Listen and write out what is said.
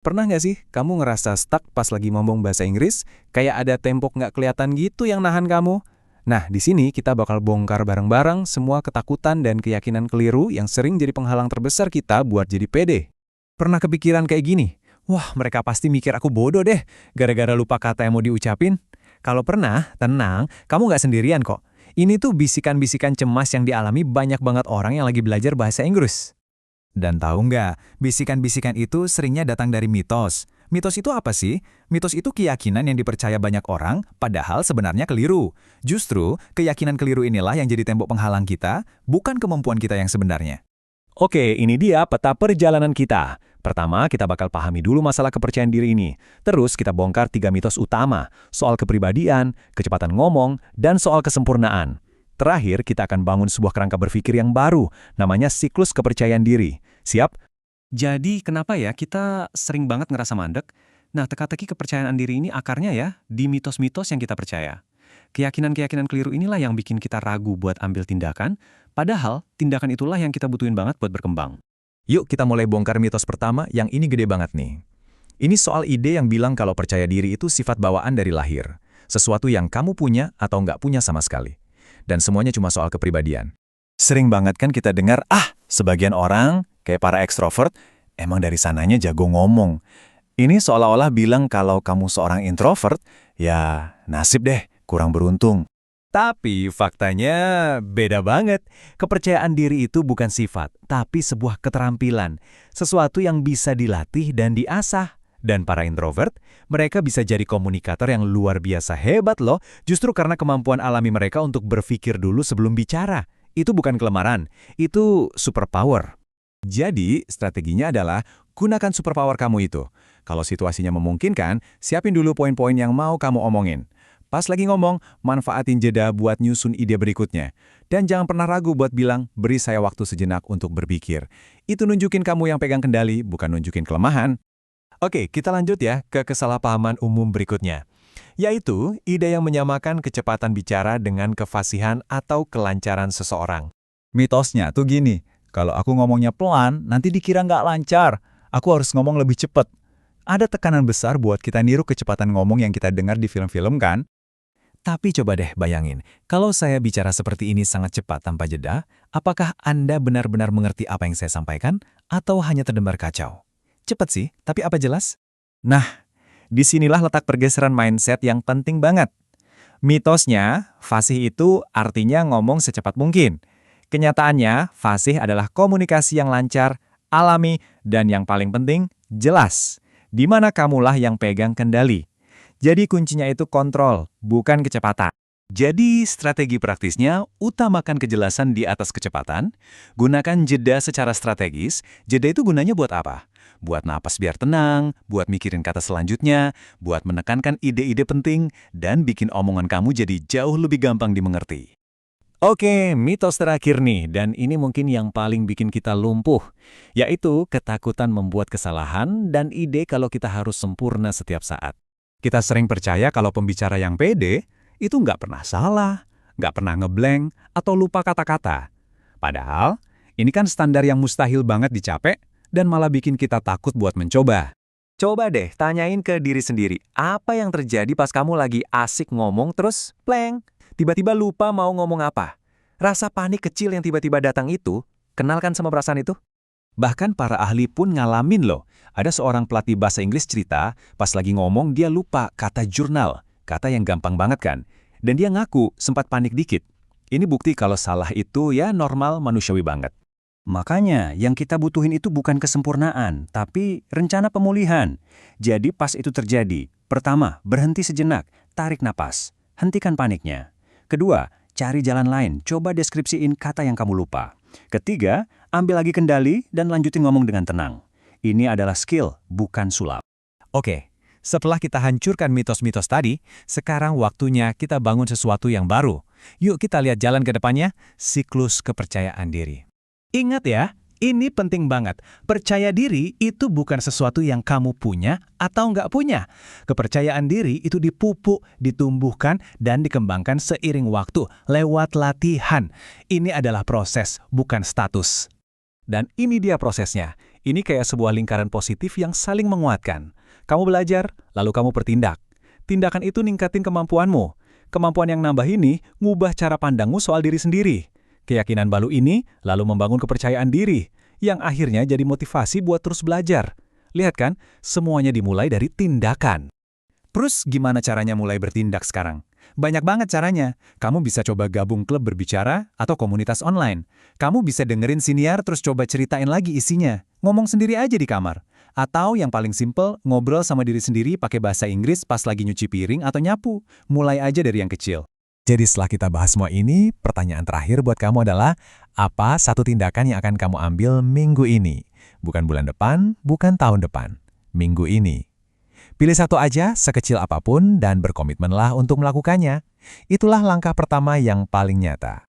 Pernah nggak sih kamu ngerasa stuck pas lagi ngomong bahasa Inggris, kayak ada tembok nggak kelihatan gitu yang nahan kamu? Nah, di sini kita bakal bongkar bareng-bareng semua ketakutan dan keyakinan keliru yang sering jadi penghalang terbesar kita buat jadi pede. Pernah kepikiran kayak gini? Wah, mereka pasti mikir aku bodoh deh, gara-gara lupa kata yang mau diucapin. Kalau pernah, tenang, kamu nggak sendirian kok. Ini tuh bisikan-bisikan cemas yang dialami banyak banget orang yang lagi belajar bahasa Inggris. Dan tahu nggak, bisikan-bisikan itu seringnya datang dari mitos. Mitos itu apa sih? Mitos itu keyakinan yang dipercaya banyak orang, padahal sebenarnya keliru. Justru, keyakinan keliru inilah yang jadi tembok penghalang kita, bukan kemampuan kita yang sebenarnya. Oke, ini dia peta perjalanan kita. Pertama, kita bakal pahami dulu masalah kepercayaan diri ini. Terus kita bongkar 3 mitos utama, soal kepribadian, kecepatan ngomong, dan soal kesempurnaan. Terakhir, kita akan bangun sebuah kerangka berpikir yang baru, namanya siklus kepercayaan diri. Siap? Jadi, kenapa ya kita sering banget ngerasa mandek? Nah, teka-teki kepercayaan diri ini akarnya ya di mitos-mitos yang kita percaya. Keyakinan-keyakinan keliru inilah yang bikin kita ragu buat ambil tindakan, padahal tindakan itulah yang kita butuhin banget buat berkembang. Yuk kita mulai bongkar mitos pertama yang ini gede banget nih. Ini soal ide yang bilang kalau percaya diri itu sifat bawaan dari lahir. Sesuatu yang kamu punya atau nggak punya sama sekali. Dan semuanya cuma soal kepribadian. Sering banget kan kita dengar, sebagian orang, kayak para ekstrovert, emang dari sananya jago ngomong. Ini seolah-olah bilang kalau kamu seorang introvert, ya nasib deh, kurang beruntung. Tapi faktanya beda banget. Kepercayaan diri itu bukan sifat, tapi sebuah keterampilan. Sesuatu yang bisa dilatih dan diasah. Dan para introvert, mereka bisa jadi komunikator yang luar biasa hebat loh, justru karena kemampuan alami mereka untuk berpikir dulu sebelum bicara. Itu bukan kelemahan, itu superpower. Jadi, strateginya adalah gunakan superpower kamu itu. Kalau situasinya memungkinkan, siapin dulu poin-poin yang mau kamu omongin. Pas lagi ngomong, manfaatin jeda buat nyusun ide berikutnya. Dan jangan pernah ragu buat bilang, beri saya waktu sejenak untuk berpikir. Itu nunjukin kamu yang pegang kendali, bukan nunjukin kelemahan. Oke, kita lanjut ya ke kesalahpahaman umum berikutnya. Yaitu, ide yang menyamakan kecepatan bicara dengan kefasihan atau kelancaran seseorang. Mitosnya tuh gini, kalau aku ngomongnya pelan, nanti dikira nggak lancar. Aku harus ngomong lebih cepat. Ada tekanan besar buat kita niru kecepatan ngomong yang kita dengar di film-film kan? Tapi coba deh bayangin, kalau saya bicara seperti ini sangat cepat tanpa jeda, apakah Anda benar-benar mengerti apa yang saya sampaikan, atau hanya terdengar kacau? Cepat sih, tapi apa jelas? Nah, disinilah letak pergeseran mindset yang penting banget. Mitosnya, fasih itu artinya ngomong secepat mungkin. Kenyataannya, fasih adalah komunikasi yang lancar, alami, dan yang paling penting, jelas. Di mana kamulah yang pegang kendali. Jadi kuncinya itu kontrol, bukan kecepatan. Jadi strategi praktisnya, utamakan kejelasan di atas kecepatan, gunakan jeda secara strategis. Jeda itu gunanya buat apa? Buat napas biar tenang, buat mikirin kata selanjutnya, buat menekankan ide-ide penting, dan bikin omongan kamu jadi jauh lebih gampang dimengerti. Oke, mitos terakhir nih, dan ini mungkin yang paling bikin kita lumpuh, yaitu ketakutan membuat kesalahan dan ide kalau kita harus sempurna setiap saat. Kita sering percaya kalau pembicara yang pede, itu nggak pernah salah, nggak pernah ngeblank, atau lupa kata-kata. Padahal, ini kan standar yang mustahil banget dicapai, dan malah bikin kita takut buat mencoba. Coba deh, tanyain ke diri sendiri, apa yang terjadi pas kamu lagi asik ngomong terus blank? Tiba-tiba lupa mau ngomong apa. Rasa panik kecil yang tiba-tiba datang itu, kenalkan sama perasaan itu? Bahkan para ahli pun ngalamin loh. Ada seorang pelatih bahasa Inggris cerita, pas lagi ngomong dia lupa kata jurnal. Kata yang gampang banget kan? Dan dia ngaku sempat panik dikit. Ini bukti kalau salah itu ya normal manusiawi banget. Makanya yang kita butuhin itu bukan kesempurnaan, tapi rencana pemulihan. Jadi pas itu terjadi, pertama, berhenti sejenak, tarik napas, hentikan paniknya. Kedua, cari jalan lain, coba deskripsiin kata yang kamu lupa. Ketiga, ambil lagi kendali dan lanjutin ngomong dengan tenang. Ini adalah skill, bukan sulap. Oke, setelah kita hancurkan mitos-mitos tadi, sekarang waktunya kita bangun sesuatu yang baru. Yuk kita lihat jalan ke depannya, siklus kepercayaan diri. Ingat ya, ini penting banget. Percaya diri itu bukan sesuatu yang kamu punya atau nggak punya. Kepercayaan diri itu dipupuk, ditumbuhkan, dan dikembangkan seiring waktu lewat latihan. Ini adalah proses, bukan status. Dan ini dia prosesnya. Ini kayak sebuah lingkaran positif yang saling menguatkan. Kamu belajar, lalu kamu bertindak. Tindakan itu ningkatin kemampuanmu. Kemampuan yang nambah ini ngubah cara pandangmu soal diri sendiri. Keyakinan baru ini lalu membangun kepercayaan diri, yang akhirnya jadi motivasi buat terus belajar. Lihat kan, semuanya dimulai dari tindakan. Terus gimana caranya mulai bertindak sekarang? Banyak banget caranya. Kamu bisa coba gabung klub berbicara atau komunitas online. Kamu bisa dengerin siniar terus coba ceritain lagi isinya. Ngomong sendiri aja di kamar. Atau yang paling simple, ngobrol sama diri sendiri pakai bahasa Inggris pas lagi nyuci piring atau nyapu. Mulai aja dari yang kecil. Jadi setelah kita bahas semua ini, pertanyaan terakhir buat kamu adalah, apa satu tindakan yang akan kamu ambil minggu ini? Bukan bulan depan, bukan tahun depan. Minggu ini. Pilih satu aja, sekecil apapun, dan berkomitmenlah untuk melakukannya. Itulah langkah pertama yang paling nyata.